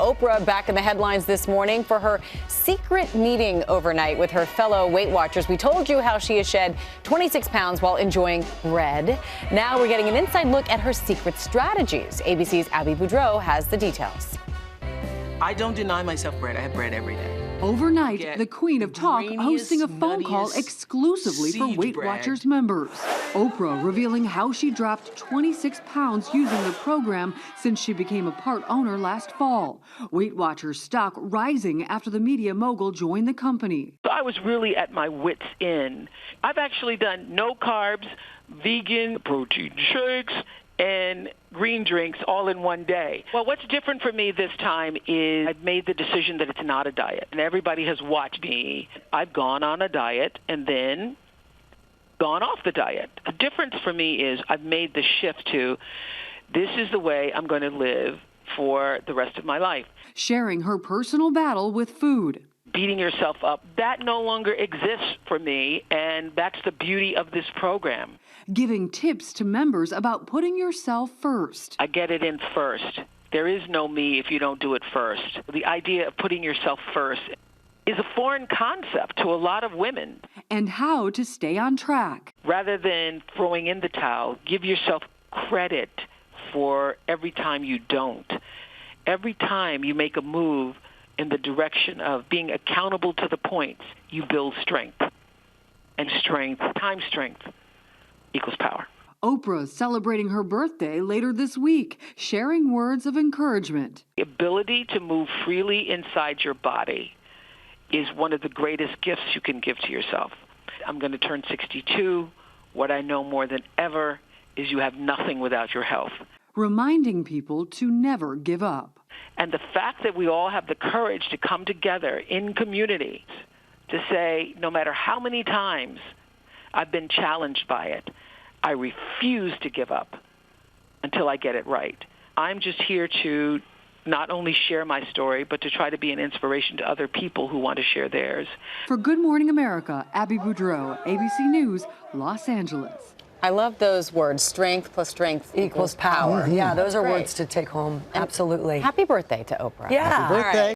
Oprah back in the headlines this morning for her secret meeting overnight with her fellow Weight Watchers. We told you how she has shed 26 pounds while enjoying bread. Now we're getting an inside look at her secret strategies. ABC's Abby Boudreau has the details. I don't deny myself bread. I have bread every day. Overnight, the Queen of Talk hosting a phone call exclusively for Weight Watchers members. Oprah revealing how she dropped 26 pounds using the program since she became a part owner last fall. Weight Watchers stock rising after the media mogul joined the company. So I was really at my wit's end. I've actually done no carbs, vegan, protein shakes, and green drinks all in one day. Well, what's different for me this time is I've made the decision that it's not a diet. And everybody has watched me. I've gone on a diet and then gone off the diet. The difference for me is I've made the shift to this is the way I'm going to live for the rest of my life. Sharing her personal battle with food. Beating yourself up, that no longer exists for me, and that's the beauty of this program. Giving tips to members about putting yourself first. I get it in first. There is no me if you don't do it first. The idea of putting yourself first is a foreign concept to a lot of women. And how to stay on track. Rather than throwing in the towel, give yourself credit for every time you don't. Every time you make a move in the direction of being accountable to the points, you build strength. And strength times strength equals power. Oprah celebrating her birthday later this week, sharing words of encouragement. The ability to move freely inside your body is one of the greatest gifts you can give to yourself. I'm going to turn 62. What I know more than ever is you have nothing without your health. Reminding people to never give up. And the fact that we all have the courage to come together in community to say, no matter how many times I've been challenged by it, I refuse to give up until I get it right. I'm just here to not only share my story, but to try to be an inspiration to other people who want to share theirs. For Good Morning America, Abby Boudreau, ABC News, Los Angeles. I love those words, strength plus strength equals power. Yeah, those are words to take home. Absolutely. Happy birthday to Oprah. Yeah. Happy birthday.